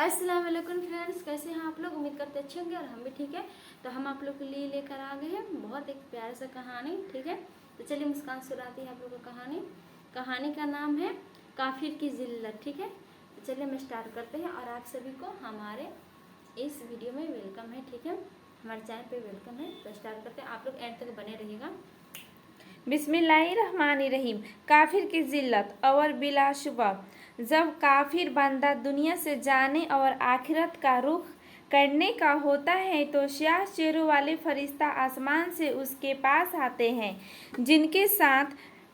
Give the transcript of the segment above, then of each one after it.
अस्सलाम वालेकुम फ्रेंड्स, कैसे हैं आप लोग। उम्मीद करते अच्छे होंगे और हम भी ठीक है। तो हम आप लोग के लिए लेकर आ गए हैं बहुत एक प्यारा सा कहानी। ठीक है, तो चलिए मुस्कान सुनाती है आप लोगों को कहानी। कहानी का नाम है काफिर की जिल्लत। ठीक है, तो चलिए हम स्टार्ट करते हैं और आप सभी को हमारे इस वीडियो में वेलकम है। ठीक है, हमारे चैनल पे वेलकम है। तो स्टार्ट करते हैं, आप लोग एंड तक बने रहिएगा। बिस्मिल्लाहिर्रहमानिर्रहीम। काफिर की जिल्लत। और बिलाशुबा जब काफिर बंदा दुनिया से जाने और आखिरत का रुख करने का होता है तो स्याह चेहरों वाले फरिश्ता आसमान से उसके पास आते हैं जिनके साथ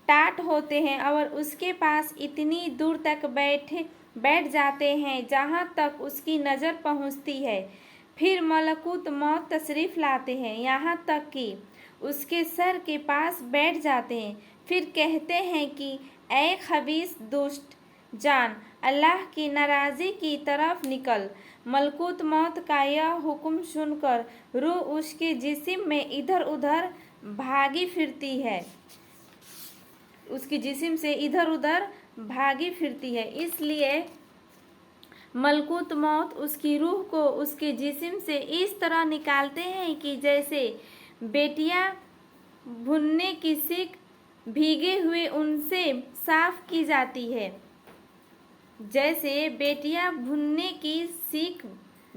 टाट होते हैं और उसके पास इतनी दूर तक बैठ जाते हैं जहाँ तक उसकी नज़र पहुँचती है। फिर मलकुत मौत तशरीफ़ लाते हैं यहाँ तक कि उसके सर के पास बैठ जाते हैं। फिर कहते हैं कि ए खबीस दुष्ट जान, अल्लाह की नाराज़ी की तरफ निकल। मलकुत मौत का यह हुक्म सुनकर रूह उसके जिस्म में इधर उधर भागी फिरती है, उसकी जिस्म से इधर उधर भागी फिरती है। इसलिए मलकुत मौत उसकी रूह को उसके जिस्म से इस तरह निकालते हैं कि जैसे बेटियां भुनने की सीख भीगे हुए उनसे साफ की जाती है। जैसे बेटियां भुनने की सीख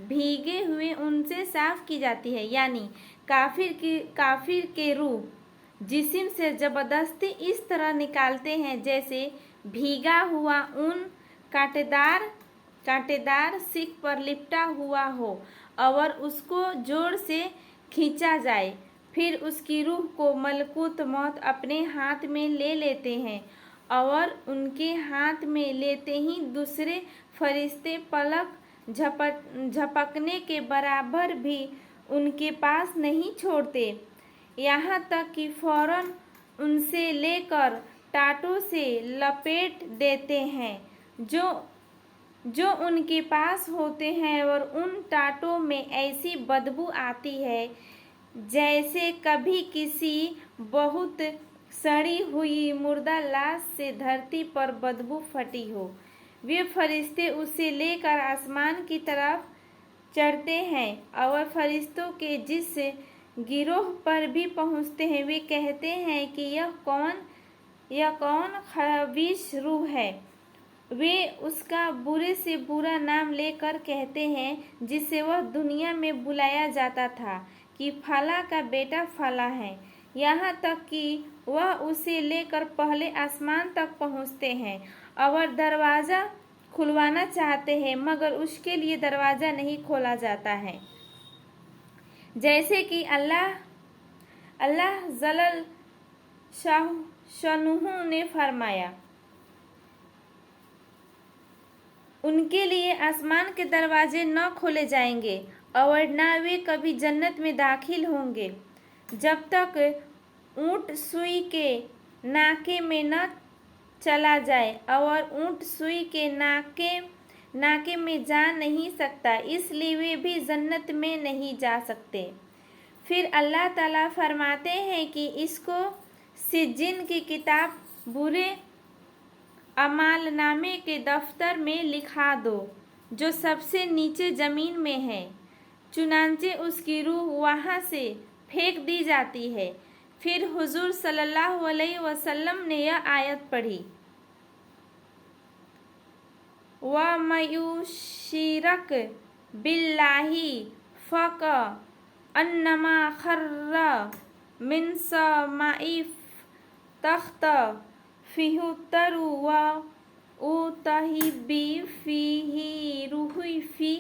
भीगे हुए उनसे साफ की जाती है, यानी काफिर के रूह जिस्म से जबरदस्ती इस तरह निकालते हैं जैसे भीगा हुआ ऊन कांटेदार सीख पर लिपटा हुआ हो और उसको जोर से खींचा जाए। फिर उसकी रूह को मलकुत मौत अपने हाथ में ले लेते हैं और उनके हाथ में लेते ही दूसरे फरिश्ते पलक झपकने के बराबर भी उनके पास नहीं छोड़ते, यहाँ तक कि फौरन उनसे लेकर टाटों से लपेट देते हैं जो उनके पास होते हैं और उन टाटों में ऐसी बदबू आती है जैसे कभी किसी बहुत सड़ी हुई मुर्दा लाश से धरती पर बदबू फटी हो। वे फरिश्ते उसे लेकर आसमान की तरफ चढ़ते हैं और फरिश्तों के जिस गिरोह पर भी पहुंचते हैं वे कहते हैं कि यह कौन खबीस रूह है। वे उसका बुरे से बुरा नाम लेकर कहते हैं जिसे वह दुनिया में बुलाया जाता था कि फला का बेटा फला है, यहाँ तक कि वह उसे लेकर पहले आसमान तक पहुँचते हैं और दरवाज़ा खुलवाना चाहते हैं मगर उसके लिए दरवाज़ा नहीं खोला जाता है। जैसे कि अल्लाह जल्ल शानुहू ने फरमाया, उनके लिए आसमान के दरवाजे न खोले जाएंगे और न वे कभी जन्नत में दाखिल होंगे जब तक ऊँट सुई के नाके में न चला जाए, और ऊँट सुई के नाके में जा नहीं सकता, इसलिए वे भी जन्नत में नहीं जा सकते। फिर अल्लाह ताला फरमाते हैं कि इसको सिज्जिन की किताब बुरे अमालनामे के दफ्तर में लिखा दो जो सबसे नीचे ज़मीन में है। चुनांचे उसकी रूह वहाँ से फेंक दी जाती है। फिर हुजूर सल्लल्लाहु अलैहि वसल्लम ने यह आयत पढ़ी, व मयुशिरक बिल्लाही फक अन्नमा खर्रा मिन समाई तख्त फिहुतरु व उतहिबी फीही रूही फी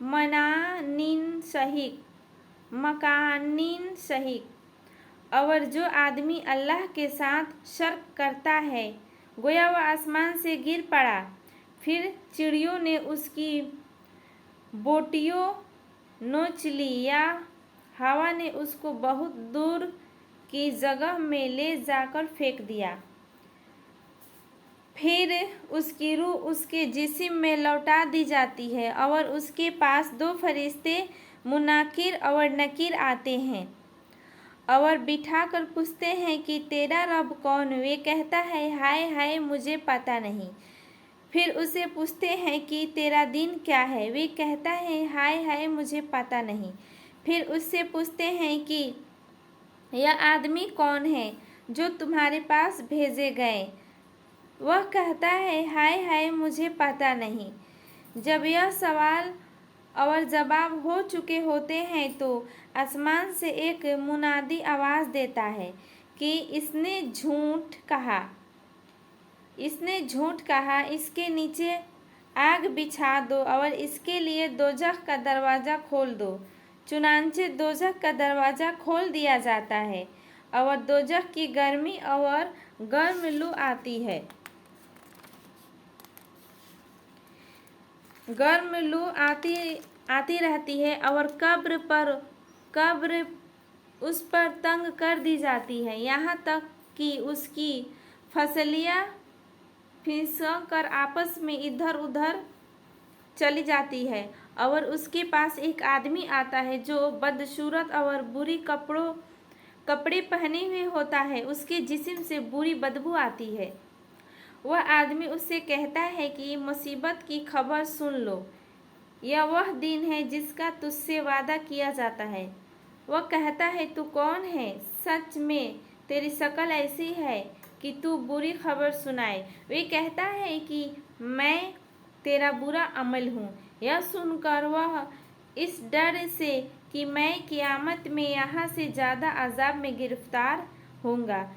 मकानिन सहीक। और जो आदमी अल्लाह के साथ शर्क करता है गोया वह आसमान से गिर पड़ा, फिर चिड़ियों ने उसकी बोटियों नोच ली या हवा ने उसको बहुत दूर की जगह में ले जाकर फेंक दिया। फिर उसकी रूह उसके जिस्म में लौटा दी जाती है और उसके पास दो फरिश्ते मुनाकिर और नकीर आते हैं और बिठाकर पूछते हैं कि तेरा रब कौन। वे कहता है हाय हाय मुझे पता नहीं। फिर उसे पूछते हैं कि तेरा दिन क्या है। वे कहता है हाय हाय मुझे पता नहीं। फिर उससे पूछते हैं कि यह आदमी कौन है जो तुम्हारे पास भेजे गए। वह कहता है हाय हाय मुझे पता नहीं। जब यह सवाल और जवाब हो चुके होते हैं तो आसमान से एक मुनादी आवाज़ देता है कि इसने झूठ कहा, इसने झूठ कहा। इसके नीचे आग बिछा दो और इसके लिए दोजख का दरवाज़ा खोल दो। चुनांचे दोजख का दरवाज़ा खोल दिया जाता है और दोजख की गर्मी और गर्म लू आती है। गर्म लू आती रहती है और कब्र उस पर तंग कर दी जाती है, यहाँ तक कि उसकी फसलियाँ फिसक कर आपस में इधर उधर चली जाती है। और उसके पास एक आदमी आता है जो बदसूरत और बुरी कपड़े पहने हुए होता है। उसके जिस्म से बुरी बदबू आती है। वह आदमी उससे कहता है कि मुसीबत की खबर सुन लो, यह वह दिन है जिसका तुझसे वादा किया जाता है। वह कहता है तू कौन है? सच में तेरी शक्ल ऐसी है कि तू बुरी खबर सुनाए। वे कहता है कि मैं तेरा बुरा अमल हूँ। यह सुनकर वह इस डर से कि मैं क़यामत में यहाँ से ज़्यादा अज़ाब में गिरफ्तार होऊंगा,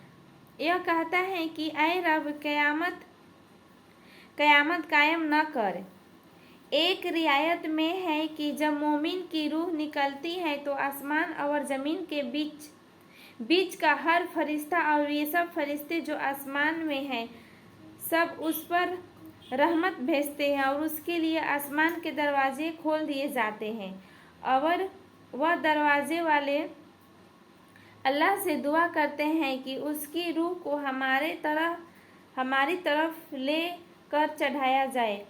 यह कहता है कि ऐ रब क़यामत कायम न कर। एक रिवायत में है कि जब मोमिन की रूह निकलती है तो आसमान और ज़मीन के बीच का हर फरिश्ता और ये सब फरिश्ते जो आसमान में हैं सब उस पर रहमत भेजते हैं और उसके लिए आसमान के दरवाजे खोल दिए जाते हैं और वह दरवाजे वाले अल्लाह से दुआ करते हैं कि उसकी रूह को हमारी तरफ ले कर चढ़ाया जाए।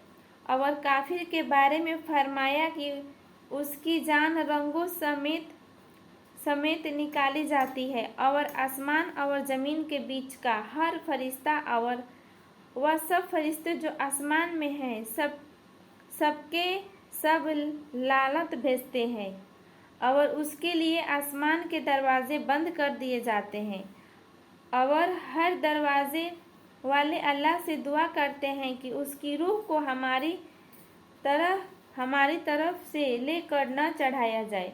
और काफिर के बारे में फरमाया कि उसकी जान रंगों समेत निकाली जाती है और आसमान और ज़मीन के बीच का हर फरिश्ता और वह सब फरिश्ते जो आसमान में हैं सब लानत भेजते हैं और उसके लिए आसमान के दरवाजे बंद कर दिए जाते हैं। और हर दरवाजे वाले अल्लाह से दुआ करते हैं कि उसकी रूह को हमारी तरफ से लेकर न चढ़ाया जाए।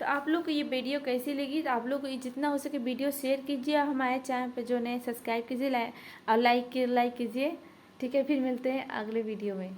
तो आप लोग को ये वीडियो कैसी लगी? तो आप लोग को जितना हो सके वीडियो शेयर कीजिए, हमारे चैनल पे जो नए सब्सक्राइब कीजिए और लाइक कीजिए। ठीक है, फिर मिलते हैं अगले वीडियो में।